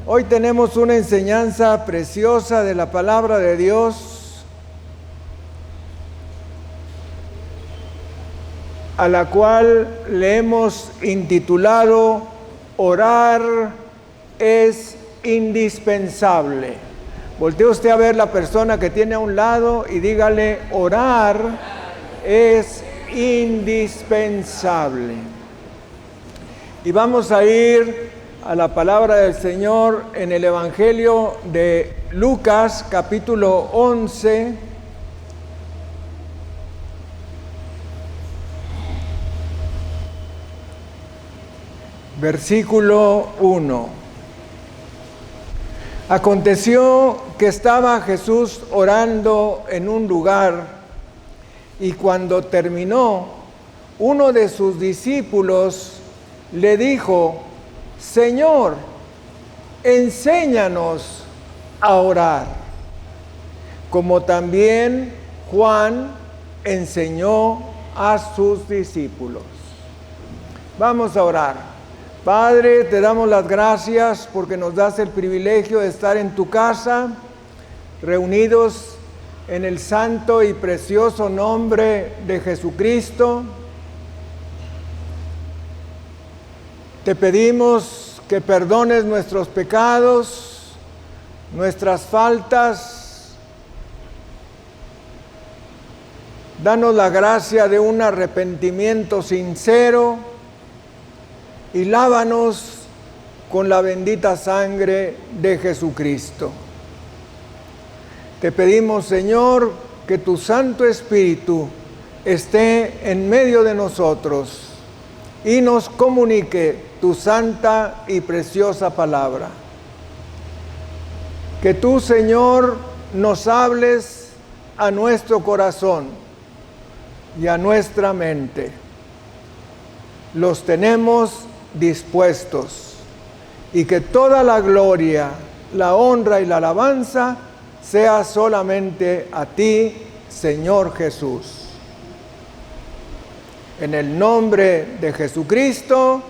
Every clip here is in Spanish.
Hoy tenemos una enseñanza preciosa de la palabra de Dios, a la cual le hemos intitulado Orar es indispensable. Voltee usted a ver la persona que tiene a un lado y dígale: orar es indispensable. Y vamos a ir a la palabra del Señor en el Evangelio de Lucas, capítulo 11, versículo 1. Aconteció que estaba Jesús orando en un lugar, y cuando terminó, uno de sus discípulos le dijo: Señor, enséñanos a orar, como también Juan enseñó a sus discípulos. Vamos a orar. Padre, te damos las gracias porque nos das el privilegio de estar en tu casa, reunidos en el santo y precioso nombre de Jesucristo. Te pedimos que perdones nuestros pecados, nuestras faltas. Danos la gracia de un arrepentimiento sincero y lávanos con la bendita sangre de Jesucristo. Te pedimos, Señor, que tu Santo Espíritu esté en medio de nosotros y nos comunique tu santa y preciosa palabra. Que tú, Señor, nos hables a nuestro corazón y a nuestra mente. Los tenemos dispuestos, y que toda la gloria, la honra y la alabanza sea solamente a ti, Señor Jesús. En el nombre de Jesucristo,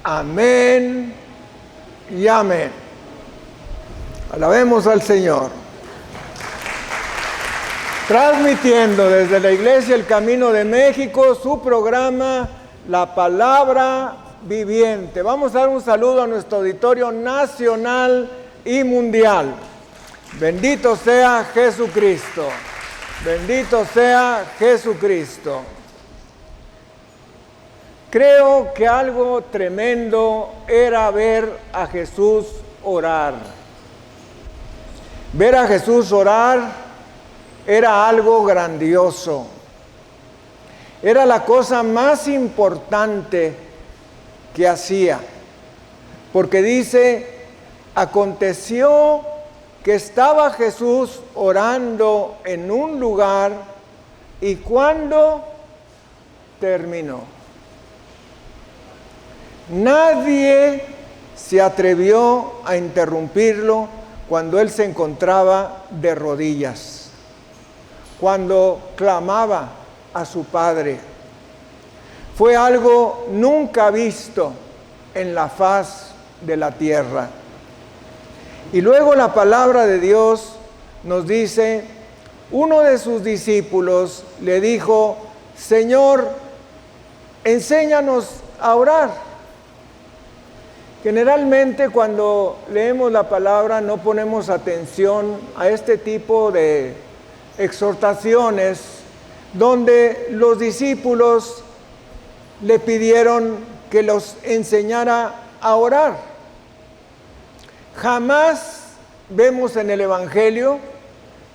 amén y amén. Alabemos al Señor. Transmitiendo desde la Iglesia El Camino de México su programa La Palabra Viviente. Vamos a dar un saludo a nuestro auditorio nacional y mundial. Bendito sea Jesucristo. Bendito sea Jesucristo. Creo que algo tremendo era ver a Jesús orar. Ver a Jesús orar era algo grandioso. Era la cosa más importante que hacía, porque dice: aconteció que estaba Jesús orando en un lugar, y cuando terminó, nadie se atrevió a interrumpirlo cuando él se encontraba de rodillas, cuando clamaba a su Padre. Fue algo nunca visto en la faz de la tierra. Y luego la palabra de Dios nos dice: uno de sus discípulos le dijo: Señor, enséñanos a orar. Generalmente cuando leemos la palabra no ponemos atención a este tipo de exhortaciones donde los discípulos le pidieron que los enseñara a orar. Jamás vemos en el Evangelio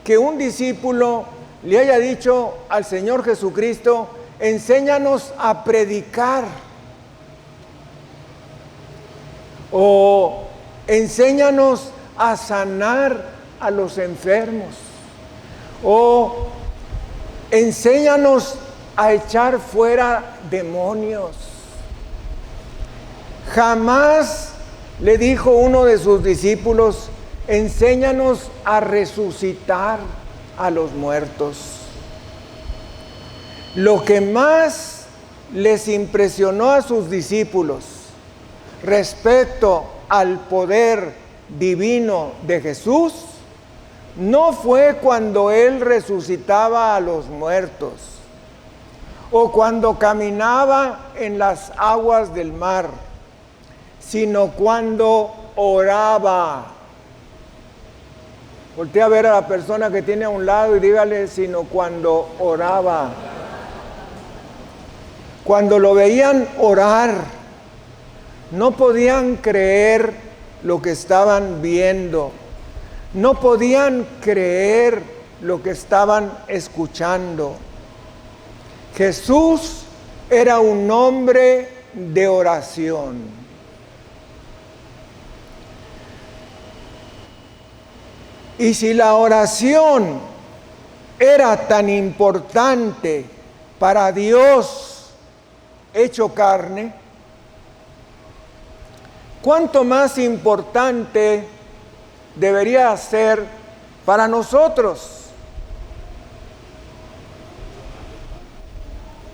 que un discípulo le haya dicho al Señor Jesucristo: enséñanos a predicar, o enséñanos a sanar a los enfermos, o enséñanos a echar fuera demonios. Jamás le dijo uno de sus discípulos: enséñanos a resucitar a los muertos. Lo que más les impresionó a sus discípulos respecto al poder divino de Jesús no fue cuando Él resucitaba a los muertos o cuando caminaba en las aguas del mar, sino cuando oraba. Voltea a ver a la persona que tiene a un lado y dígale, sino cuando oraba. Cuando lo veían orar, no podían creer lo que estaban viendo, no podían creer lo que estaban escuchando. Jesús era un hombre de oración. Y si la oración era tan importante para Dios hecho carne, ¿cuánto más importante debería ser para nosotros?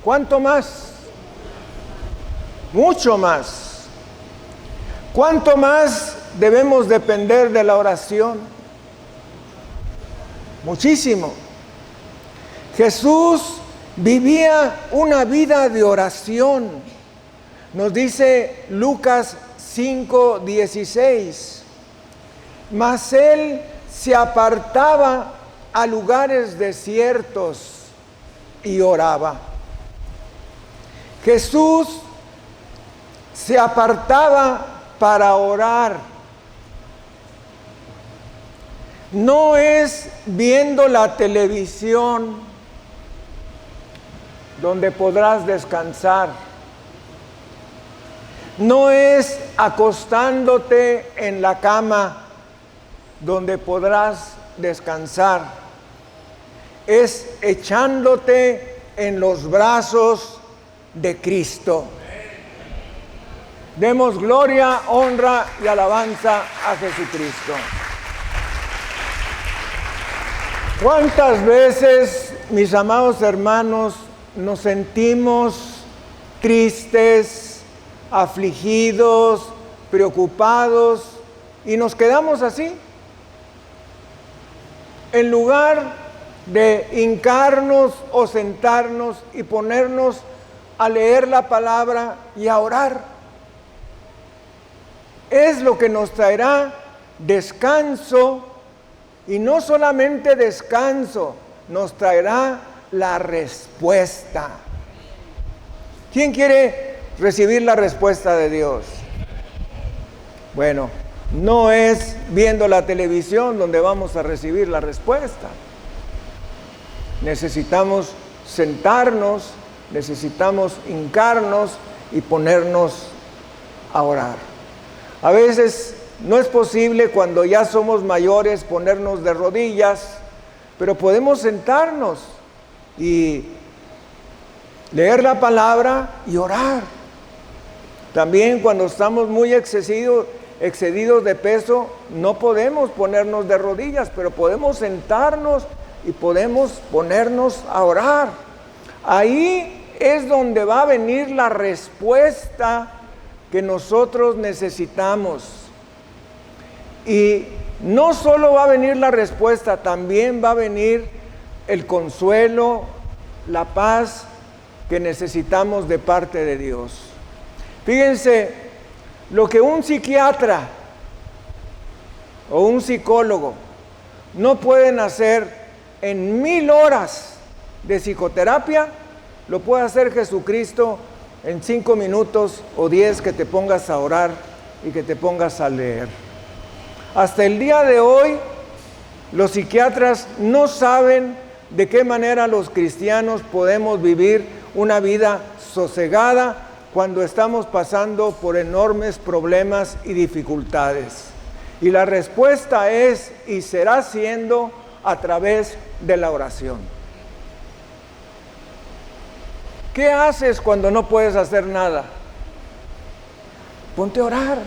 ¿Cuánto más? Mucho más. ¿Cuánto más debemos depender de la oración? Muchísimo. Jesús vivía una vida de oración. Nos dice Lucas 5:16. Mas Él se apartaba a lugares desiertos y oraba. Jesús se apartaba para orar. No es viendo la televisión donde podrás descansar. No es acostándote en la cama donde podrás descansar. Es echándote en los brazos de Cristo. Demos gloria, honra y alabanza a Jesucristo. ¿Cuántas veces, mis amados hermanos, nos sentimos tristes, afligidos, preocupados y nos quedamos así? En lugar de hincarnos o sentarnos y ponernos a leer la palabra y a orar, es lo que nos traerá descanso. Y no solamente descanso, nos traerá la respuesta. ¿Quién quiere recibir la respuesta de Dios? Bueno, no es viendo la televisión donde vamos a recibir la respuesta. Necesitamos sentarnos, necesitamos hincarnos y ponernos a orar. A veces no es posible cuando ya somos mayores ponernos de rodillas, pero podemos sentarnos y leer la palabra y orar. También cuando estamos muy excedidos de peso, no podemos ponernos de rodillas, pero podemos sentarnos y podemos ponernos a orar. Ahí es donde va a venir la respuesta que nosotros necesitamos. Y no solo va a venir la respuesta, también va a venir el consuelo, la paz que necesitamos de parte de Dios. Fíjense, lo que un psiquiatra o un psicólogo no pueden hacer en 1000 horas de psicoterapia, lo puede hacer Jesucristo en 5 minutos o 10 que te pongas a orar y que te pongas a leer. Hasta el día de hoy, los psiquiatras no saben de qué manera los cristianos podemos vivir una vida sosegada cuando estamos pasando por enormes problemas y dificultades. Y la respuesta es y será siendo a través de la oración. ¿Qué haces cuando no puedes hacer nada? Ponte a orar.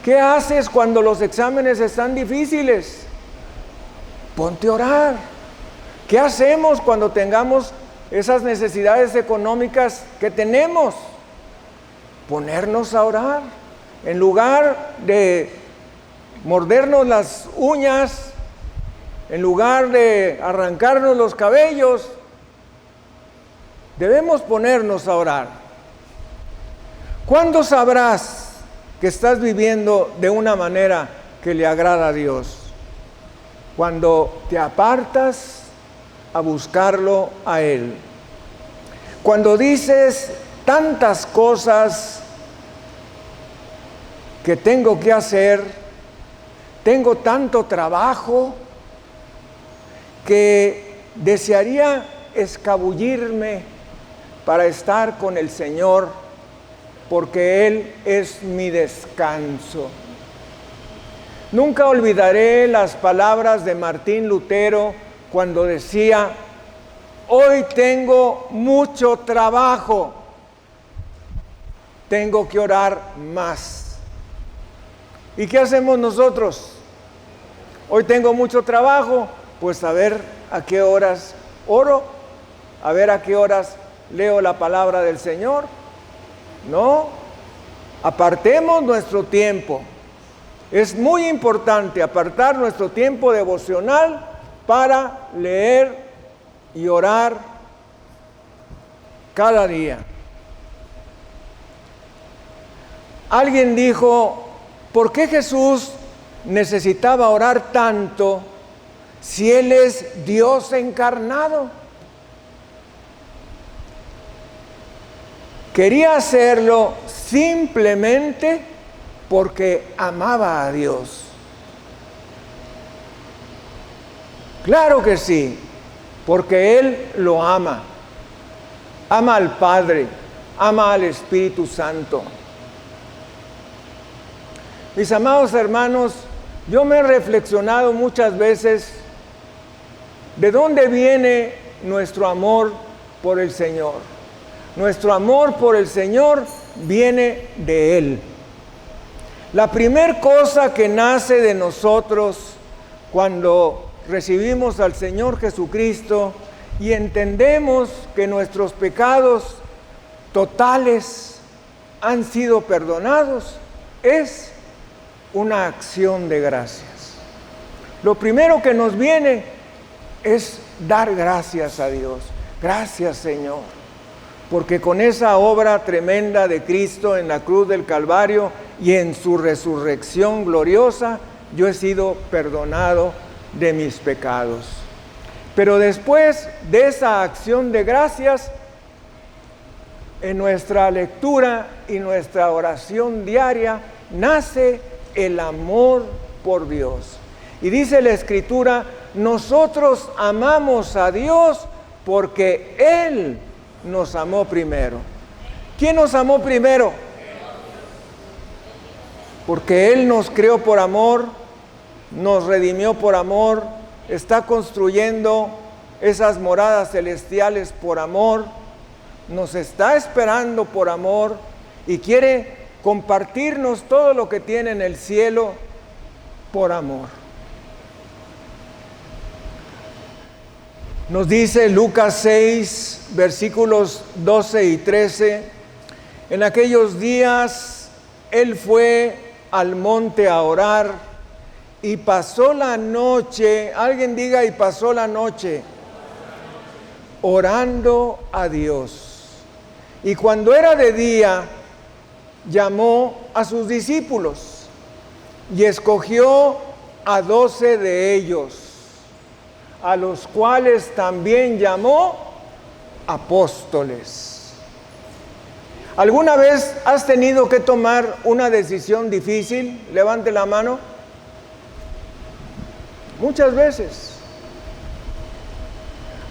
¿Qué haces cuando los exámenes están difíciles? Ponte a orar. ¿Qué hacemos cuando tengamos esas necesidades económicas que tenemos? Ponernos a orar. En lugar de mordernos las uñas en lugar de arrancarnos los cabellos. Debemos ponernos a orar. ¿Cuándo sabrás que estás viviendo de una manera que le agrada a Dios? Cuando te apartas a buscarlo a Él. Cuando dices tantas cosas que tengo que hacer, tengo tanto trabajo que desearía escabullirme para estar con el Señor, porque Él es mi descanso. Nunca olvidaré las palabras de Martín Lutero cuando decía: hoy tengo mucho trabajo, tengo que orar más. ¿Y qué hacemos nosotros? Hoy tengo mucho trabajo, pues a ver a qué horas oro, a ver a qué horas leo la palabra del Señor. No, apartemos nuestro tiempo. Es muy importante apartar nuestro tiempo devocional para leer y orar cada día. Alguien dijo: ¿por qué Jesús necesitaba orar tanto si Él es Dios encarnado? Quería hacerlo simplemente porque amaba a Dios. Claro que sí, porque Él lo ama. Ama al Padre, ama al Espíritu Santo. Mis amados hermanos, yo me he reflexionado muchas veces de dónde viene nuestro amor por el Señor. Nuestro amor por el Señor viene de Él. La primera cosa que nace de nosotros cuando recibimos al Señor Jesucristo y entendemos que nuestros pecados totales han sido perdonados es una acción de gracias. Lo primero que nos viene es dar gracias a Dios. Gracias, Señor, porque con esa obra tremenda de Cristo en la cruz del Calvario y en su resurrección gloriosa, yo he sido perdonado de mis pecados. Pero después de esa acción de gracias, en nuestra lectura y nuestra oración diaria, nace el amor por Dios. Y dice la Escritura: nosotros amamos a Dios porque Él nos amó primero. ¿Quién nos amó primero? Porque Él nos creó por amor, nos redimió por amor, está construyendo esas moradas celestiales por amor, nos está esperando por amor y quiere compartirnos todo lo que tiene en el cielo por amor. Nos dice Lucas 6, versículos 12 y 13, en aquellos días Él fue al monte a orar y pasó la noche, alguien diga, y pasó la noche, orando a Dios. Y cuando era de día, llamó a sus discípulos y escogió a 12 de ellos, a los cuales también llamó apóstoles. ¿Alguna vez has tenido que tomar una decisión difícil? Levante la mano. Muchas veces.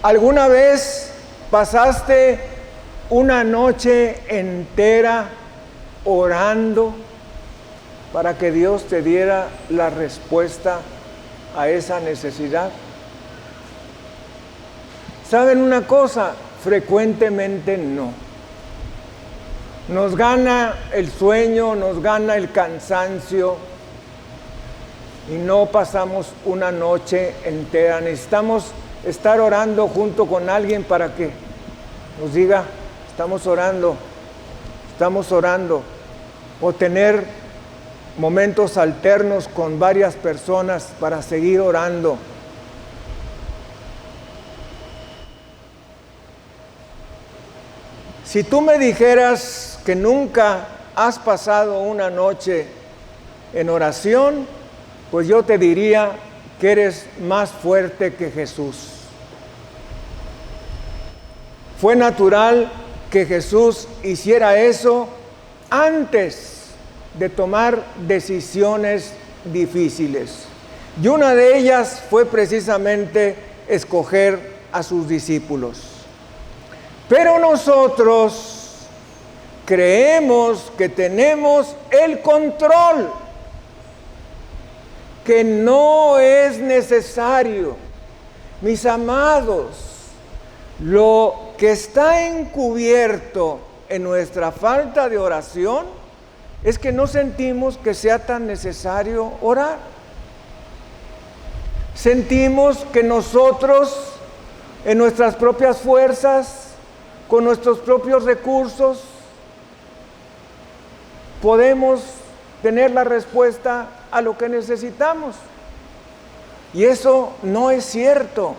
¿Alguna vez pasaste una noche entera orando para que Dios te diera la respuesta a esa necesidad? ¿Saben una cosa? Frecuentemente no. Nos gana el sueño, nos gana el cansancio y no pasamos una noche entera. Necesitamos estar orando junto con alguien para que nos diga: estamos orando, o tener momentos alternos con varias personas para seguir orando. Si tú me dijeras que nunca has pasado una noche en oración, pues yo te diría que eres más fuerte que Jesús. Fue natural que Jesús hiciera eso antes de tomar decisiones difíciles. Y una de ellas fue precisamente escoger a sus discípulos. Pero nosotros creemos que tenemos el control, que no es necesario. Mis amados, lo que está encubierto en nuestra falta de oración es que no sentimos que sea tan necesario orar. Sentimos que nosotros, en nuestras propias fuerzas, con nuestros propios recursos, podemos tener la respuesta a lo que necesitamos. Y eso no es cierto.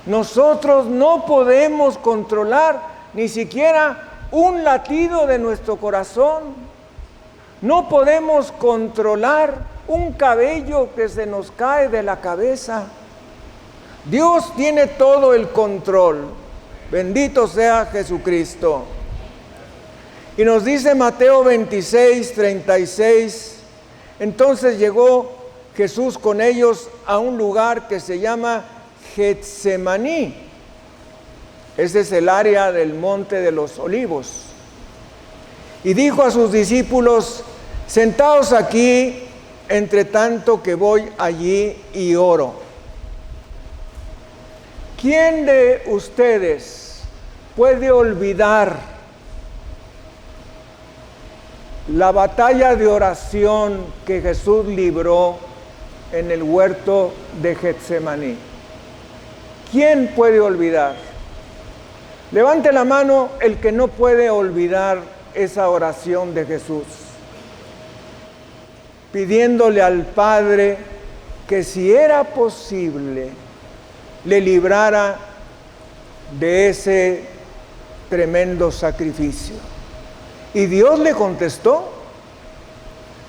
Nosotros no podemos controlar ni siquiera un latido de nuestro corazón. No podemos controlar un cabello que se nos cae de la cabeza. Dios tiene todo el control. Bendito sea Jesucristo. Y nos dice Mateo 26, 36, entonces llegó Jesús con ellos a un lugar que se llama Getsemaní. Ese es el área del Monte de los Olivos. Y dijo a sus discípulos, sentaos aquí, entre tanto que voy allí y oro. ¿Quién de ustedes puede olvidar la batalla de oración que Jesús libró en el huerto de Getsemaní? ¿Quién puede olvidar? Levante la mano el que no puede olvidar esa oración de Jesús, pidiéndole al Padre que si era posible, le librara de ese tremendo sacrificio. Y Dios le contestó,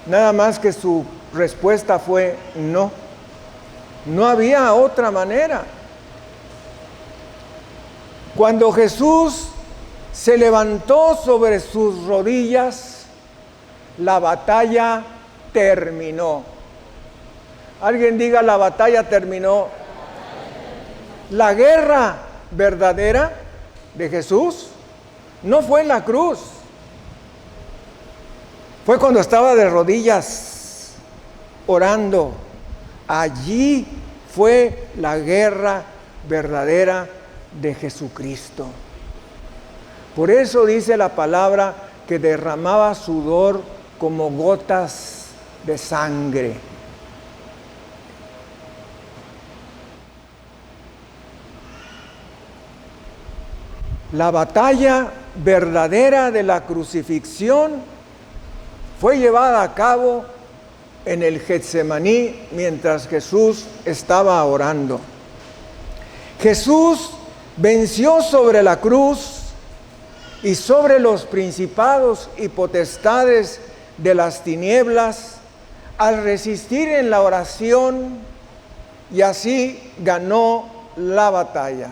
nada más que su respuesta fue no. No había otra manera. Cuando Jesús se levantó sobre sus rodillas, la batalla terminó. Alguien diga, la batalla terminó. La guerra verdadera de Jesús no fue en la cruz. Fue cuando estaba de rodillas orando. Allí fue la guerra verdadera de Jesucristo. Por eso dice la palabra que derramaba sudor como gotas de sangre. La batalla verdadera de la crucifixión fue llevada a cabo en el Getsemaní mientras Jesús estaba orando. Jesús venció sobre la cruz y sobre los principados y potestades de las tinieblas al resistir en la oración y así ganó la batalla.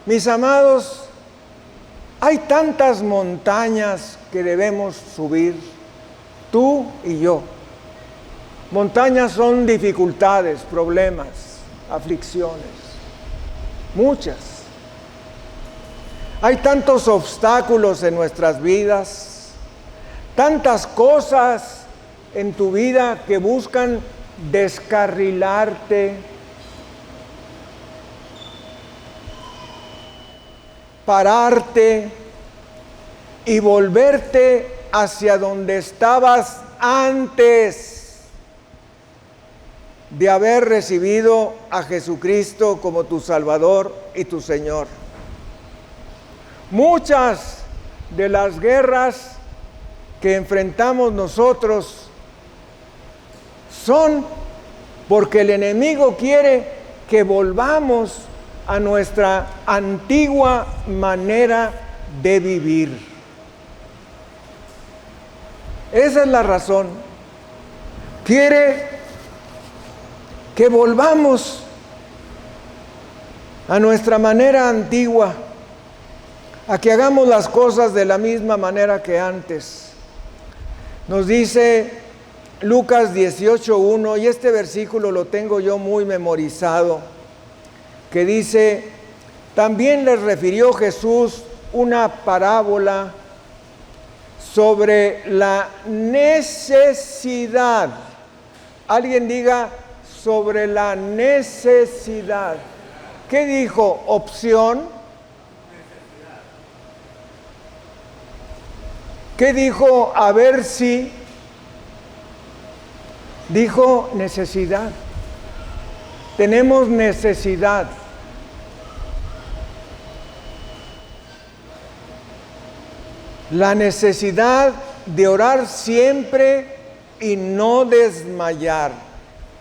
Mis amados, hay tantas montañas que debemos subir, tú y yo. Montañas son dificultades, problemas, aflicciones, muchas. Hay tantos obstáculos en nuestras vidas, tantas cosas en tu vida que buscan descarrilarte, pararte y volverte hacia donde estabas antes de haber recibido a Jesucristo como tu Salvador y tu Señor. Muchas de las guerras que enfrentamos nosotros son porque el enemigo quiere que volvamos a nuestra antigua manera de vivir. Esa es la razón. Quiere que volvamos a nuestra manera antigua, a que hagamos las cosas de la misma manera que antes. Nos dice Lucas 18:1, y este versículo lo tengo yo muy memorizado, que dice: también les refirió Jesús una parábola sobre la necesidad. Alguien diga: sobre la necesidad. ¿Qué dijo? Opción. ¿Qué dijo? A ver si. Dijo necesidad. Tenemos necesidad. La necesidad de orar siempre y no desmayar.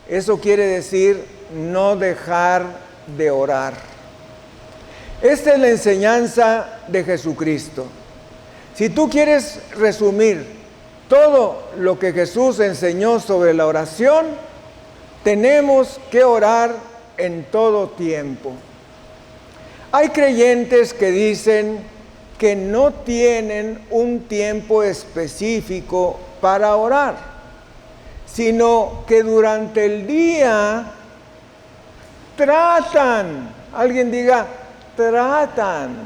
Eso quiere decir no dejar de orar. Esta es la enseñanza de Jesucristo. Si tú quieres resumir todo lo que Jesús enseñó sobre la oración, tenemos que orar en todo tiempo. Hay creyentes que dicen que no tienen un tiempo específico para orar, sino que durante el día tratan, alguien diga, tratan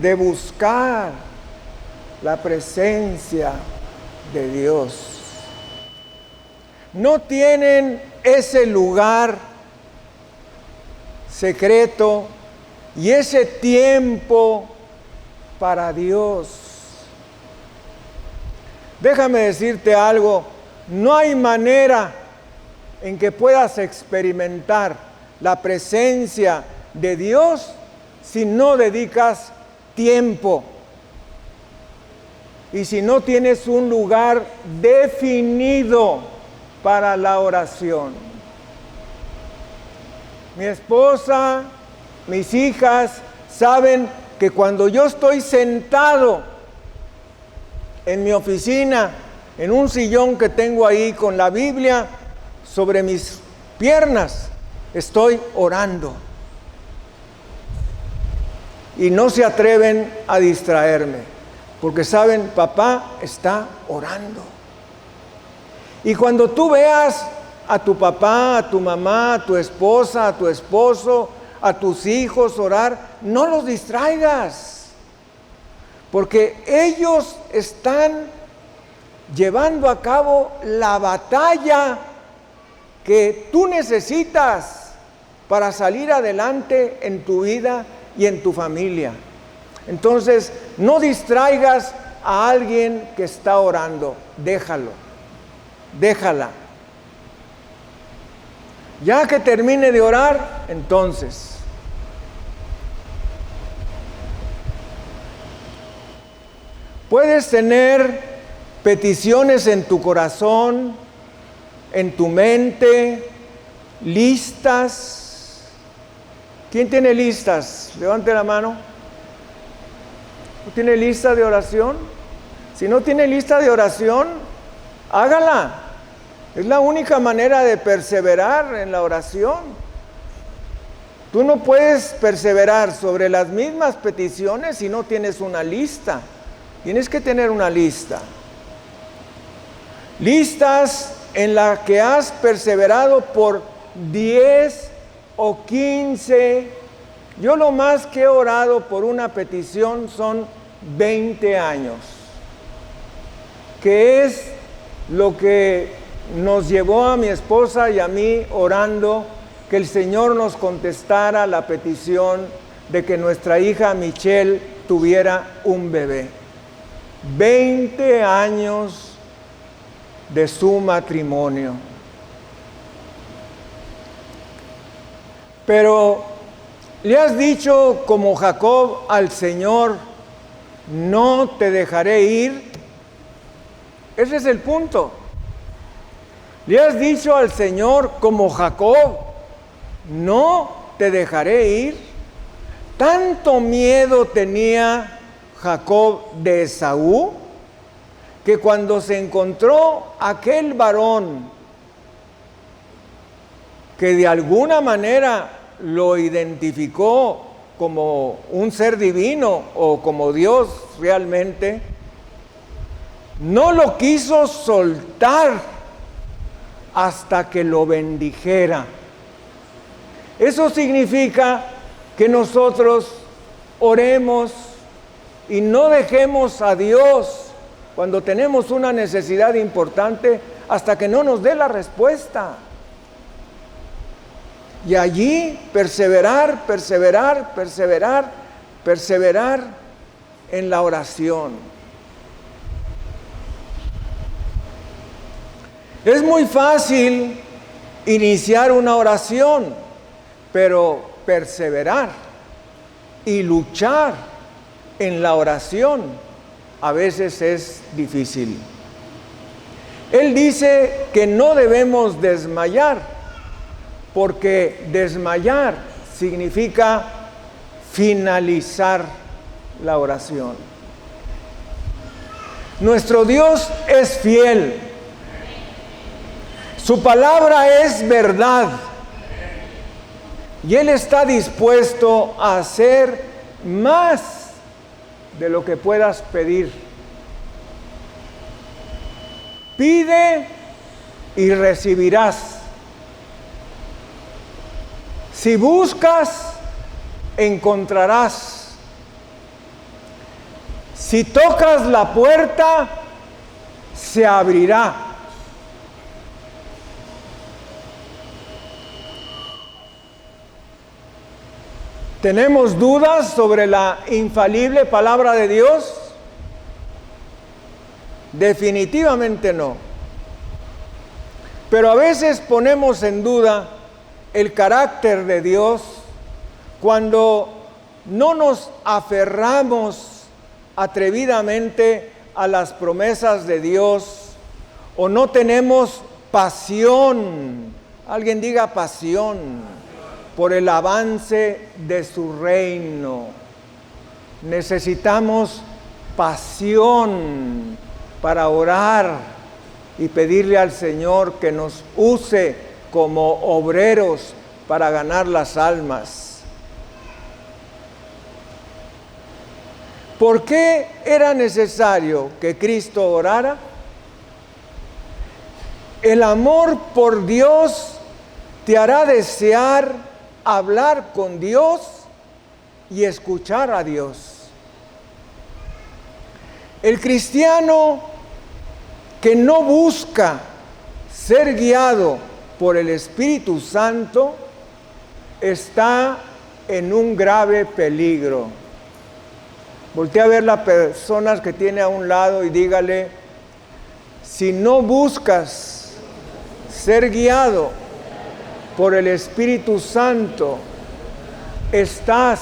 de buscar la presencia de Dios. No tienen ese lugar secreto y ese tiempo para Dios. Déjame decirte algo, no hay manera en que puedas experimentar la presencia de Dios si no dedicas tiempo y si no tienes un lugar definido para la oración. Mi esposa, mis hijas saben que cuando yo estoy sentado en mi oficina, en un sillón que tengo ahí con la Biblia sobre mis piernas, estoy orando. Y no se atreven a distraerme, porque saben, papá está orando. Y cuando tú veas a tu papá, a tu mamá, a tu esposa, a tu esposo, a tus hijos orar, no los distraigas, porque ellos están llevando a cabo la batalla que tú necesitas para salir adelante en tu vida y en tu familia. Entonces, no distraigas a alguien que está orando, déjala. Ya que termine de orar, entonces puedes tener peticiones en tu corazón, en tu mente, listas. ¿Quién tiene listas? Levante la mano. ¿No tiene lista de oración? Si no tiene lista de oración, hágala. Es la única manera de perseverar en la oración. Tú no puedes perseverar sobre las mismas peticiones si no tienes una lista. Tienes que tener una lista. Listas en la que has perseverado por 10 o 15. Yo lo más que he orado por una petición son 20 años, que es lo que nos llevó a mi esposa y a mí orando que el Señor nos contestara la petición de que nuestra hija Michelle tuviera un bebé. 20 años de su matrimonio. Pero le has dicho como Jacob al Señor, no te dejaré ir. Ese es el punto. Le has dicho al Señor como Jacob, no te dejaré ir. Tanto miedo tenía Jacob de Esaú, que cuando se encontró aquel varón que de alguna manera lo identificó como un ser divino o como Dios realmente, no lo quiso soltar hasta que lo bendijera. Eso significa que nosotros oremos y no dejemos a Dios cuando tenemos una necesidad importante hasta que no nos dé la respuesta. Y allí perseverar en la oración. Es muy fácil iniciar una oración, pero perseverar y luchar en la oración a veces es difícil. Él dice que no debemos desmayar, porque desmayar significa finalizar la oración. Nuestro Dios es fiel. Su palabra es verdad. Y Él está dispuesto a hacer más de lo que puedas pedir. Pide y recibirás. Si buscas, encontrarás. Si tocas la puerta, se abrirá. ¿Tenemos dudas sobre la infalible palabra de Dios? Definitivamente no. Pero a veces ponemos en duda el carácter de Dios cuando no nos aferramos atrevidamente a las promesas de Dios o no tenemos pasión, alguien diga pasión, por el avance de su reino. Necesitamos pasión para orar y pedirle al Señor que nos use como obreros para ganar las almas. ¿Por qué era necesario que Cristo orara? El amor por Dios te hará desear hablar con Dios y escuchar a Dios. El cristiano que no busca ser guiado por el Espíritu Santo está en un grave peligro. Voltea a ver las personas que tiene a un lado y dígale: si no buscas ser guiado por el Espíritu Santo, estás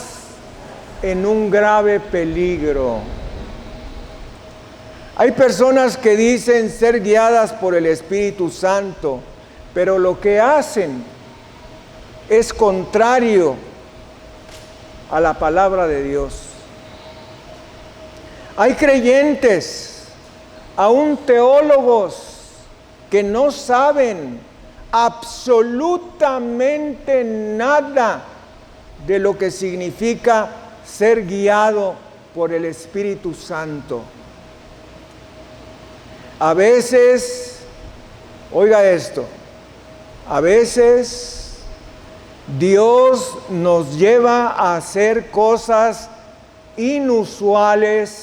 en un grave peligro. Hay personas que dicen ser guiadas por el Espíritu Santo, pero lo que hacen es contrario a la palabra de Dios. Hay creyentes, aún teólogos, que no saben absolutamente nada de lo que significa ser guiado por el Espíritu Santo. A veces, oiga esto, a veces Dios nos lleva a hacer cosas inusuales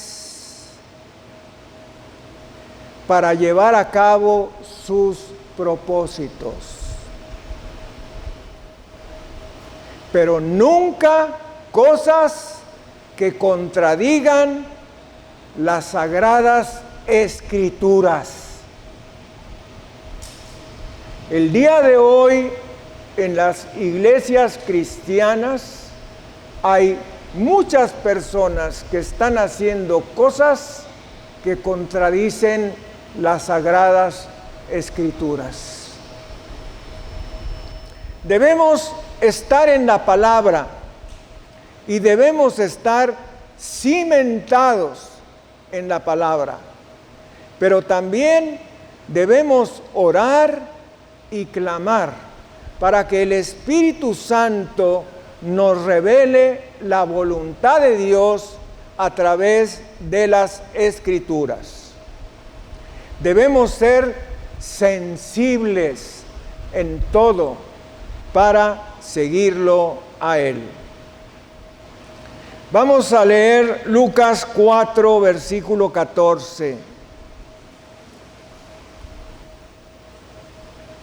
para llevar a cabo sus propósitos. Pero nunca cosas que contradigan las sagradas Escrituras. El día de hoy en las iglesias cristianas hay muchas personas que están haciendo cosas que contradicen las Sagradas Escrituras. Debemos estar en la palabra y debemos estar cimentados en la palabra, pero también debemos orar y clamar para que el Espíritu Santo nos revele la voluntad de Dios a través de las Escrituras. Debemos ser sensibles en todo para seguirlo a Él. Vamos a leer Lucas 4, versículo 14.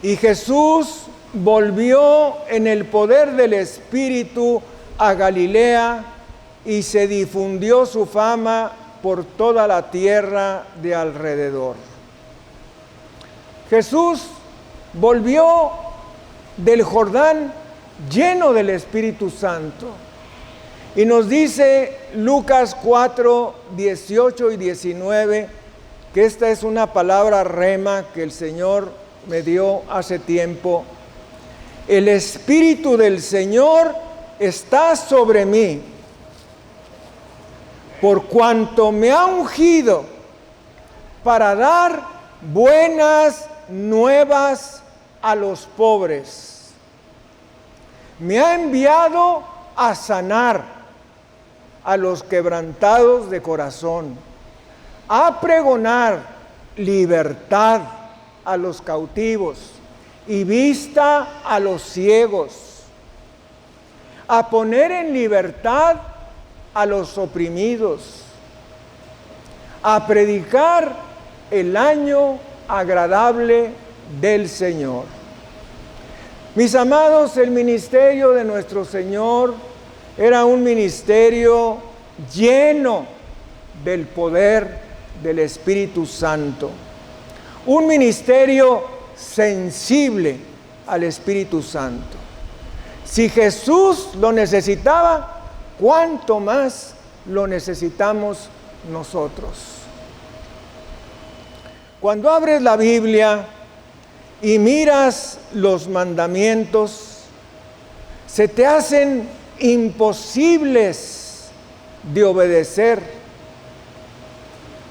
Y Jesús volvió en el poder del Espíritu a Galilea y se difundió su fama por toda la tierra de alrededor. Jesús volvió del Jordán lleno del Espíritu Santo. Y nos dice Lucas 4, 18 y 19, que esta es una palabra rema que el Señor me dio hace tiempo. El Espíritu del Señor está sobre mí, por cuanto me ha ungido para dar buenas nuevas a los pobres. Me ha enviado a sanar a los quebrantados de corazón, a pregonar libertad a los cautivos y vista a los ciegos, a poner en libertad a los oprimidos, a predicar el año agradable del Señor. Mis amados, el ministerio de nuestro Señor era un ministerio lleno del poder del Espíritu Santo, un ministerio sensible al Espíritu Santo. Si Jesús lo necesitaba, ¿cuánto más lo necesitamos nosotros? Cuando abres la Biblia y miras los mandamientos, se te hacen imposibles de obedecer,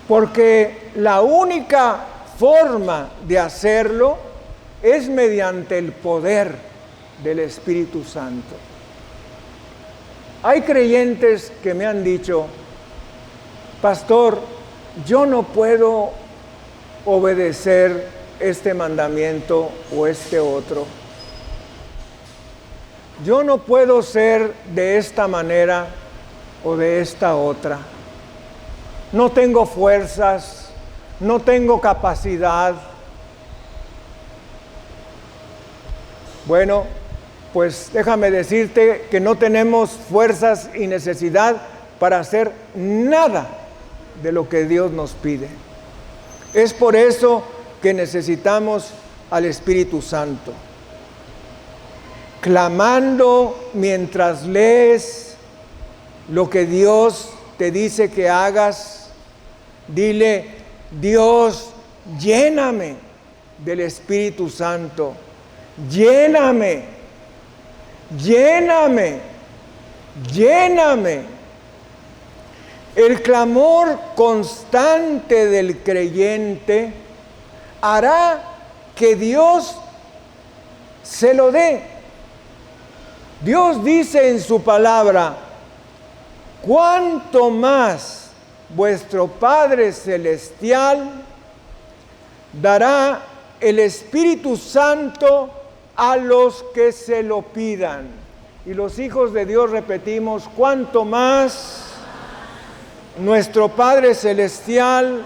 porque la única forma de hacerlo es mediante el poder del Espíritu Santo. Hay creyentes que me han dicho: pastor, yo no puedo obedecer este mandamiento o este otro. Yo no puedo ser de esta manera o de esta otra. No tengo fuerzas, no tengo capacidad. Bueno, pues déjame decirte que no tenemos fuerzas y necesidad para hacer nada de lo que Dios nos pide. Es por eso que necesitamos al Espíritu Santo. Clamando mientras lees lo que Dios te dice que hagas, dile: Dios, lléname del Espíritu Santo, lléname, lléname, lléname. El clamor constante del creyente hará que Dios se lo dé. Dios dice en su palabra: cuánto más vuestro Padre Celestial dará el Espíritu Santo a los que se lo pidan. Y los hijos de Dios repetimos: cuánto más nuestro Padre Celestial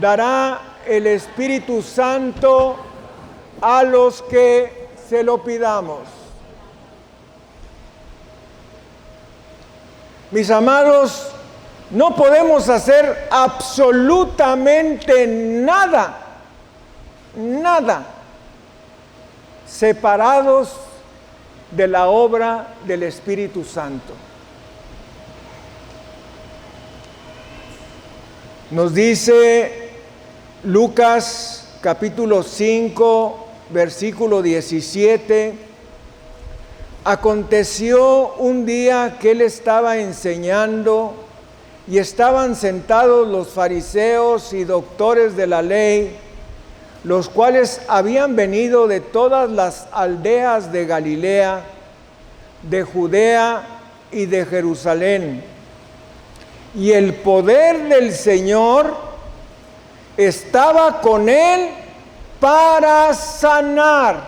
dará el Espíritu Santo a los que se lo pidamos. Mis amados, no podemos hacer absolutamente nada, nada, separados de la obra del Espíritu Santo. Nos dice Lucas capítulo 5, versículo 17, aconteció un día que él estaba enseñando y estaban sentados los fariseos y doctores de la ley, los cuales habían venido de todas las aldeas de Galilea, de Judea y de Jerusalén. Y el poder del Señor estaba con él para sanar.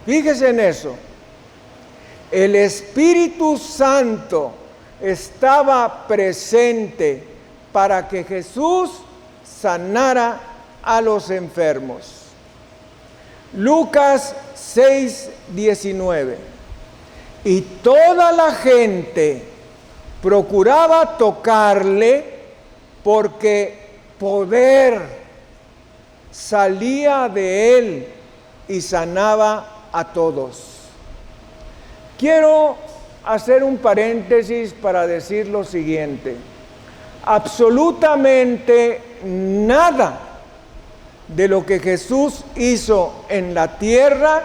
Fíjese en eso. El Espíritu Santo estaba presente para que Jesús sanara a los enfermos. Lucas 6:19. Y toda la gente procuraba tocarle porque poder salía de él y sanaba a todos. Quiero hacer un paréntesis para decir lo siguiente. Absolutamente nada de lo que Jesús hizo en la tierra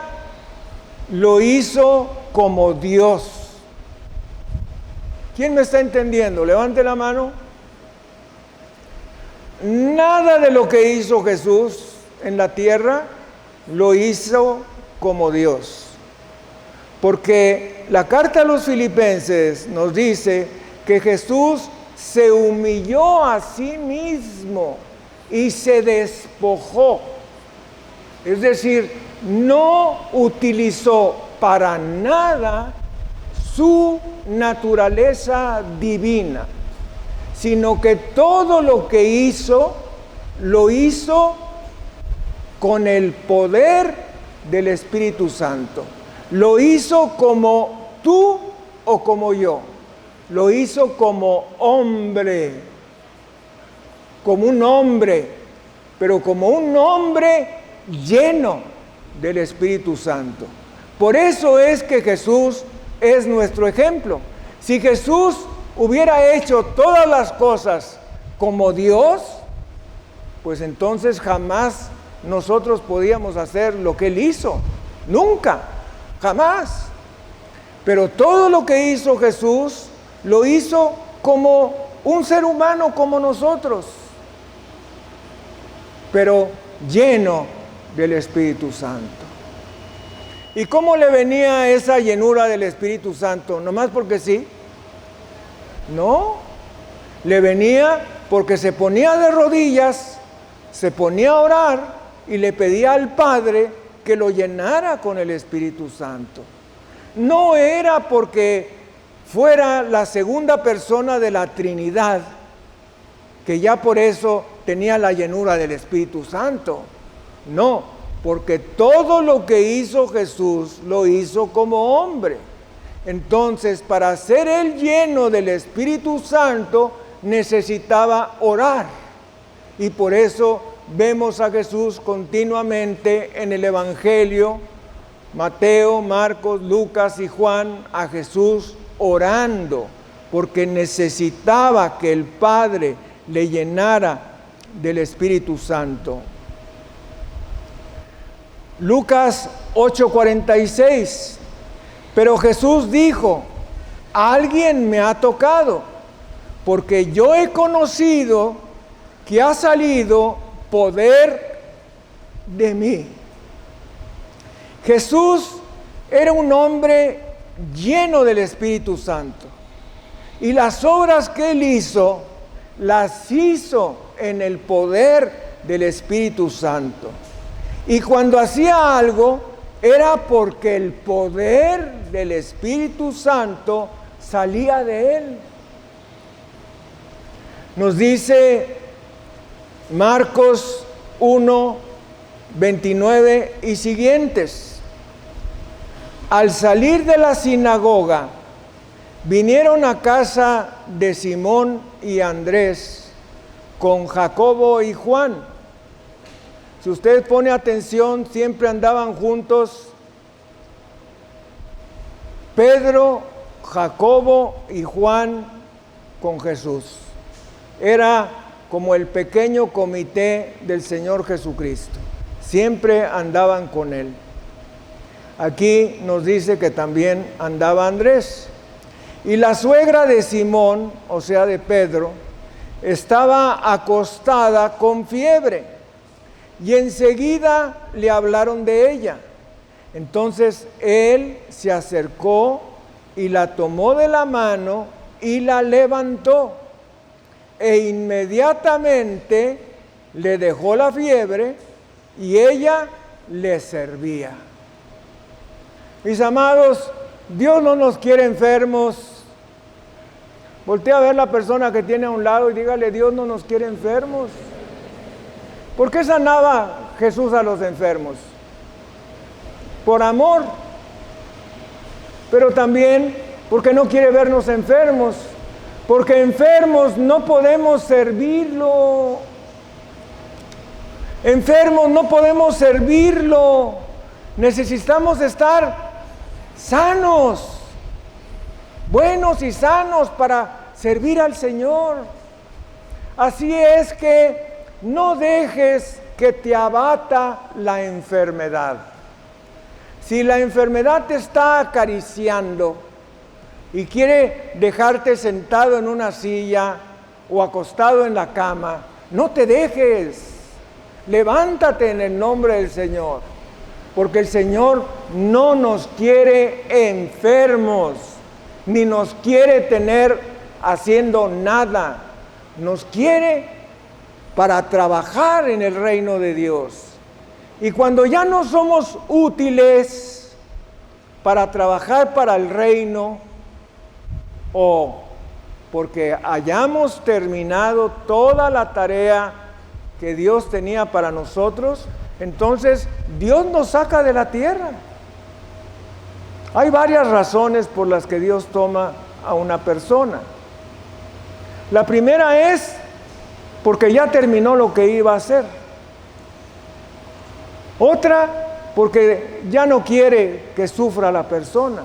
lo hizo como Dios. ¿Quién me está entendiendo? Levante la mano. Nada de lo que hizo Jesús en la tierra lo hizo como Dios. Porque la carta a los Filipenses nos dice que Jesús se humilló a sí mismo y se despojó. Es decir, no utilizó para nada su naturaleza divina, sino que todo lo que hizo, lo hizo con el poder del Espíritu Santo. Lo hizo como tú o como yo. Lo hizo como hombre, pero como un hombre lleno del Espíritu Santo. Por eso es que Jesús es nuestro ejemplo. Si Jesús hubiera hecho todas las cosas como Dios, pues entonces jamás nosotros podíamos hacer lo que Él hizo. Nunca, jamás. Pero todo lo que hizo Jesús, lo hizo como un ser humano como nosotros, pero lleno del Espíritu Santo. ¿Y cómo le venía esa llenura del Espíritu Santo? ¿Nomás porque sí? No, le venía porque se ponía de rodillas, se ponía a orar y le pedía al Padre que lo llenara con el Espíritu Santo. No era porque fuera la segunda persona de la Trinidad, que ya por eso tenía la llenura del Espíritu Santo. No, porque todo lo que hizo Jesús lo hizo como hombre. Entonces, para ser él lleno del Espíritu Santo, necesitaba orar. Y por eso vemos a Jesús continuamente en el Evangelio, Mateo, Marcos, Lucas y Juan, a Jesús orando, porque necesitaba que el Padre le llenara del Espíritu Santo. Lucas 8:46. Pero Jesús dijo: alguien me ha tocado, porque yo he conocido que ha salido poder de mí. Jesús era un hombre lleno del Espíritu Santo, y las obras que él hizo, las hizo en el poder del Espíritu Santo. Y cuando hacía algo, era porque el poder del Espíritu Santo salía de él. Nos dice Marcos 1:29 y siguientes. Al salir de la sinagoga, vinieron a casa de Simón y Andrés con Jacobo y Juan. Si usted pone atención, siempre andaban juntos Pedro, Jacobo y Juan con Jesús. era como el pequeño comité del Señor Jesucristo. Siempre andaban con Él. Aquí nos dice que también andaba Andrés. Y la suegra de Simón, o sea de Pedro, estaba acostada con fiebre. Y enseguida le hablaron de ella. Entonces él se acercó y la tomó de la mano y la levantó. E inmediatamente le dejó la fiebre y ella le servía. Mis amados, Dios no nos quiere enfermos. Voltea a ver la persona que tiene a un lado y dígale: Dios no nos quiere enfermos. ¿Por qué sanaba Jesús a los enfermos? Por amor, pero también porque no quiere vernos enfermos, porque enfermos no podemos servirlo. Enfermos no podemos servirlo. Necesitamos estar sanos, buenos y sanos para servir al Señor. Así es que no dejes que te abata la enfermedad. Si la enfermedad te está acariciando y quiere dejarte sentado en una silla o acostado en la cama, no te dejes. Levántate en el nombre del Señor, porque el Señor no nos quiere enfermos, ni nos quiere tener haciendo nada. Nos quiere para trabajar en el reino de Dios. Y cuando ya no somos útiles para trabajar para el reino, o porque hayamos terminado toda la tarea que Dios tenía para nosotros, entonces Dios nos saca de la tierra. Hay varias razones por las que Dios toma a una persona. La primera es porque ya terminó lo que iba a hacer. Otra, porque ya no quiere que sufra la persona.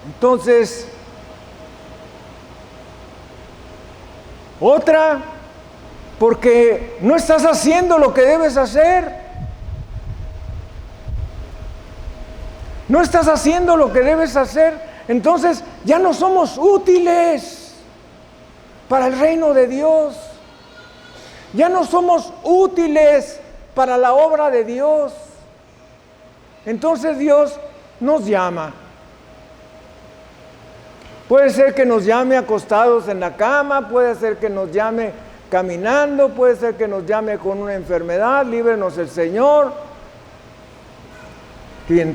Entonces, otra, porque no estás haciendo lo que debes hacer. No estás haciendo lo que debes hacer, entonces ya no somos útiles para el reino de Dios. Ya no somos útiles para la obra de Dios. Entonces Dios nos llama. Puede ser que nos llame acostados en la cama, puede ser que nos llame caminando, puede ser que nos llame con una enfermedad, líbrenos el Señor.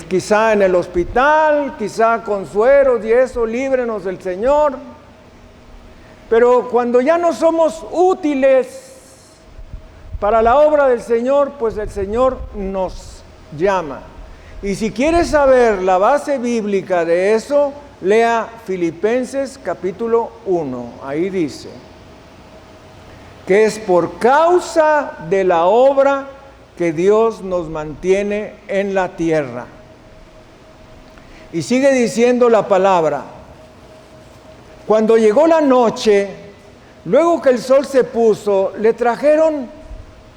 Quizá en el hospital, quizá con sueros y eso, líbrenos el Señor. Pero cuando ya no somos útiles para la obra del Señor, pues el Señor nos llama. Y si quieres saber la base bíblica de eso, lea Filipenses capítulo 1. Ahí dice que es por causa de la obra que Dios nos mantiene en la tierra. Y sigue diciendo la palabra: cuando llegó la noche, luego que el sol se puso, le trajeron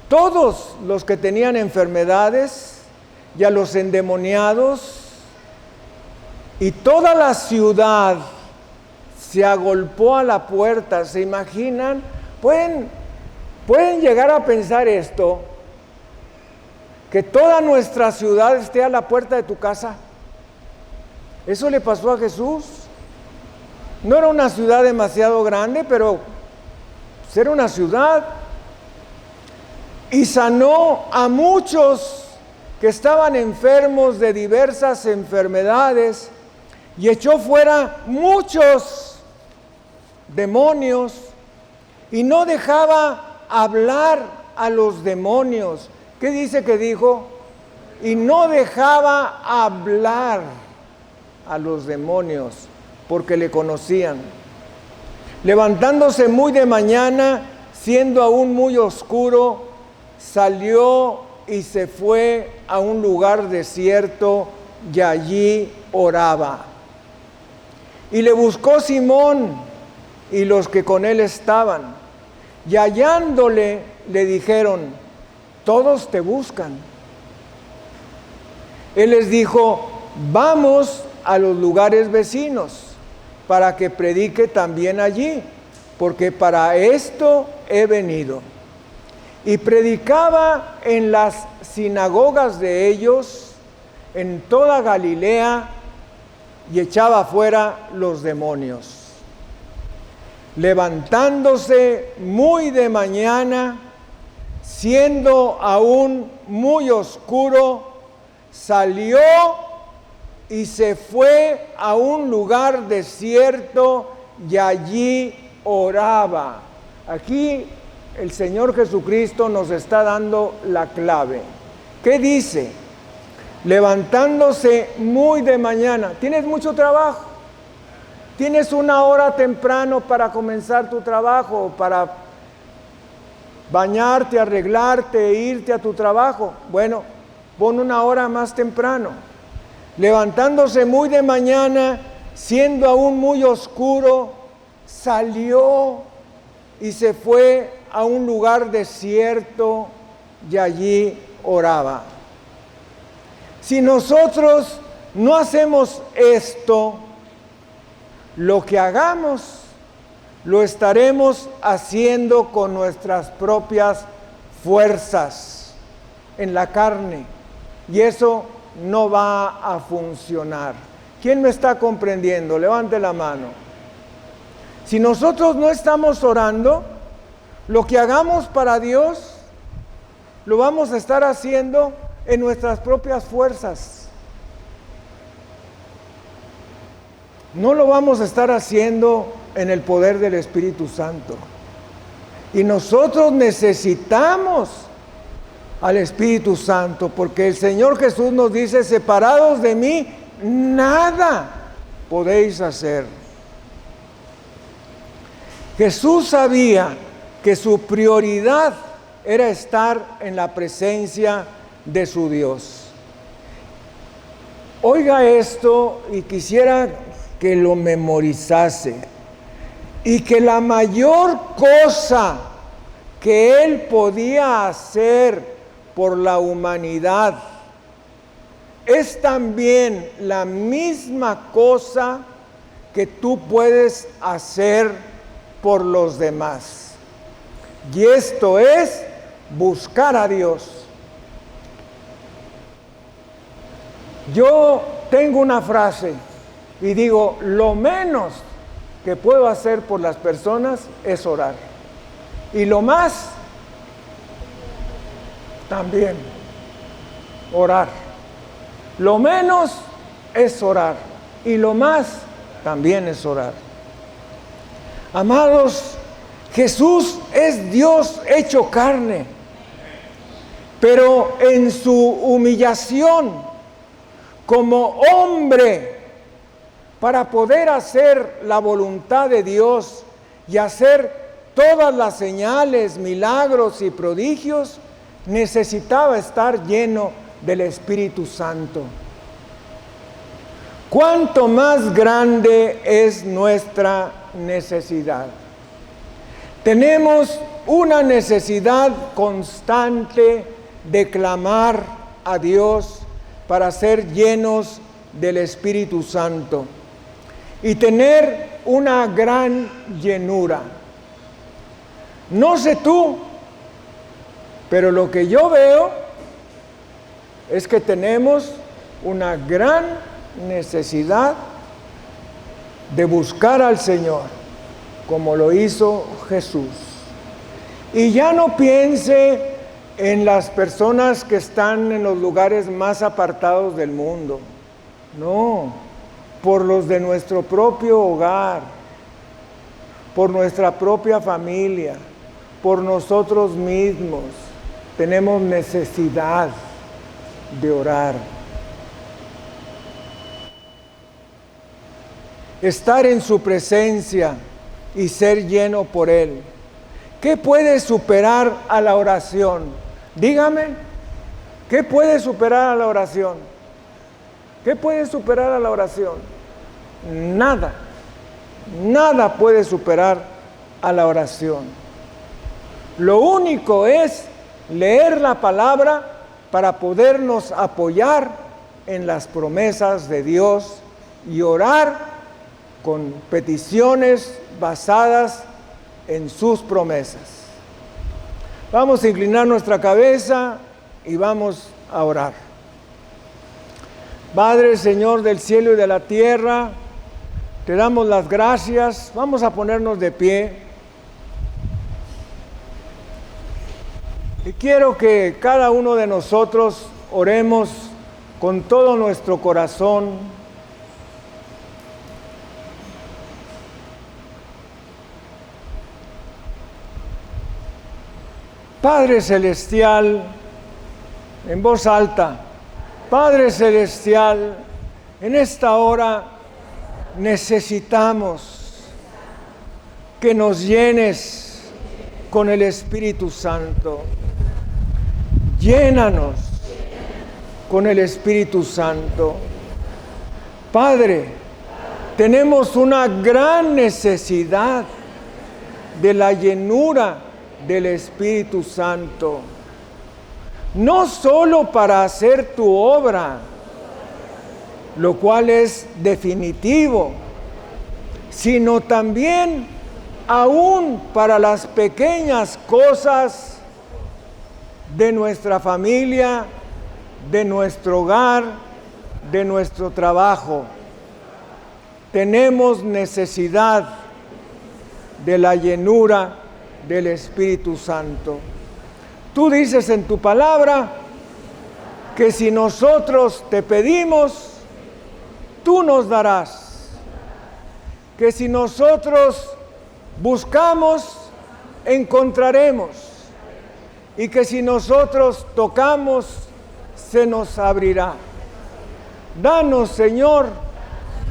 todos los que tenían enfermedades y a los endemoniados, y toda la ciudad se agolpó a la puerta. ¿Se imaginan? ¿Pueden llegar a pensar esto? Que toda nuestra ciudad esté a la puerta de tu casa. Eso le pasó a Jesús. No era una ciudad demasiado grande, pero pues era una ciudad. Y sanó a muchos que estaban enfermos de diversas enfermedades y echó fuera muchos demonios y no dejaba hablar a los demonios. ¿Qué dice que dijo? Y no dejaba hablar a los demonios porque le conocían. Levantándose muy de mañana, siendo aún muy oscuro, salió y se fue a un lugar desierto y allí oraba. Y le buscó Simón y los que con él estaban, y hallándole le dijeron: todos te buscan. Él les dijo: vamos a los lugares vecinos, para que predique también allí, porque para esto he venido. Y predicaba en las sinagogas de ellos, en toda Galilea, y echaba fuera los demonios. Levantándose muy de mañana, siendo aún muy oscuro, salió y se fue a un lugar desierto y allí oraba. Aquí el Señor Jesucristo nos está dando la clave. ¿Qué dice? Levantándose muy de mañana. ¿Tienes mucho trabajo? ¿Tienes una hora temprano para comenzar tu trabajo, para bañarte, arreglarte, irte a tu trabajo? Bueno, pon una hora más temprano. Levantándose muy de mañana, siendo aún muy oscuro, salió y se fue a un lugar desierto y allí oraba. Si nosotros no hacemos esto, lo que hagamos lo estaremos haciendo con nuestras propias fuerzas en la carne, y eso no va a funcionar. ¿Quién me está comprendiendo? Levante la mano. Si nosotros no estamos orando, lo que hagamos para Dios lo vamos a estar haciendo en nuestras propias fuerzas. No lo vamos a estar haciendo en el poder del Espíritu Santo. Y nosotros necesitamos al Espíritu Santo, porque el Señor Jesús nos dice: separados de mí, nada podéis hacer. Jesús sabía que su prioridad era estar en la presencia de su Dios. Oiga esto, y quisiera que lo memorizase, y que la mayor cosa que Él podía hacer por la humanidad es también la misma cosa que tú puedes hacer por los demás. Y esto es buscar a Dios. Yo tengo una frase y digo: lo menos que puedo hacer por las personas es orar. Y lo más, también, orar. Lo menos es orar. Y lo más, también es orar. Amados, Jesús es Dios hecho carne. Pero en su humillación como hombre, para poder hacer la voluntad de Dios y hacer todas las señales, milagros y prodigios, necesitaba estar lleno del Espíritu Santo. ¿Cuánto más grande es nuestra necesidad? Tenemos una necesidad constante de clamar a Dios para ser llenos del Espíritu Santo y tener una gran llenura. No sé tú, pero lo que yo veo es que tenemos una gran necesidad de buscar al Señor, como lo hizo Jesús. Y ya no piense en las personas que están en los lugares más apartados del mundo. No, por los de nuestro propio hogar, por nuestra propia familia, por nosotros mismos. Tenemos necesidad de orar. Estar en su presencia y ser lleno por Él. ¿Qué puede superar a la oración? Dígame, ¿qué puede superar a la oración? ¿Qué puede superar a la oración? Nada. Nada puede superar a la oración. Lo único es leer la palabra para podernos apoyar en las promesas de Dios y orar con peticiones basadas en sus promesas. Vamos a inclinar nuestra cabeza y vamos a orar. Padre, Señor del cielo y de la tierra, te damos las gracias. Vamos a ponernos de pie. Y quiero que cada uno de nosotros oremos con todo nuestro corazón. Padre Celestial, en voz alta, Padre Celestial, en esta hora necesitamos que nos llenes con el Espíritu Santo. Llénanos con el Espíritu Santo. Padre, tenemos una gran necesidad de la llenura del Espíritu Santo, no solo para hacer tu obra, lo cual es definitivo, sino también aún para las pequeñas cosas de nuestra familia, de nuestro hogar, de nuestro trabajo. Tenemos necesidad de la llenura del Espíritu Santo. Tú dices en tu palabra que si nosotros te pedimos, tú nos darás. Que si nosotros buscamos, encontraremos. Y que si nosotros tocamos, se nos abrirá. Danos, Señor,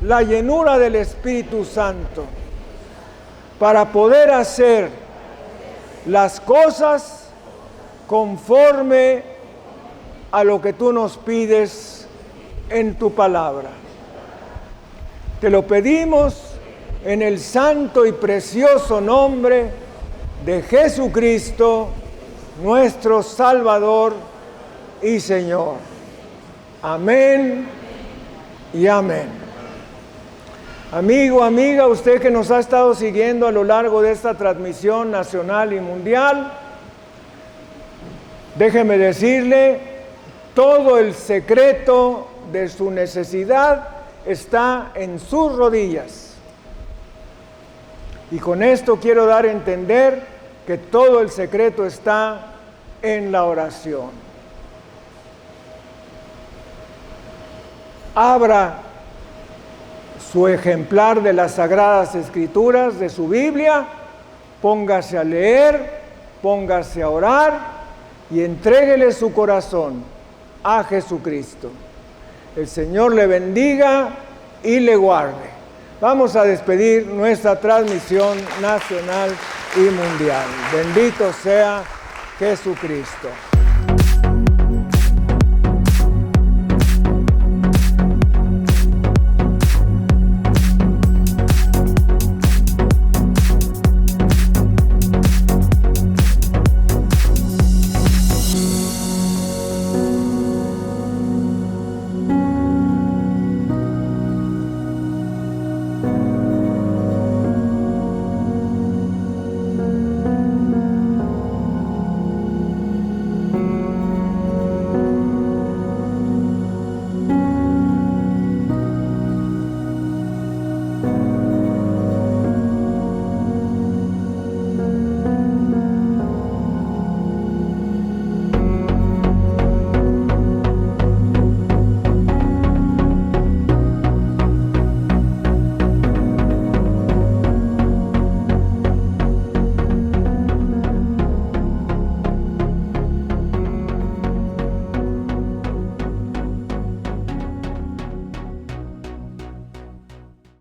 la llenura del Espíritu Santo para poder hacer las cosas conforme a lo que tú nos pides en tu palabra. Te lo pedimos en el santo y precioso nombre de Jesucristo, nuestro Salvador y Señor. Amén y amén. Amigo, amiga, usted que nos ha estado siguiendo a lo largo de esta transmisión nacional y mundial, déjeme decirle, todo el secreto de su necesidad está en sus rodillas. Y con esto quiero dar a entender que todo el secreto está en la oración. Abra su ejemplar de las Sagradas Escrituras, de su Biblia, póngase a leer, póngase a orar y entréguele su corazón a Jesucristo. El Señor le bendiga y le guarde. Vamos a despedir nuestra transmisión nacional y mundial. Bendito sea Jesucristo.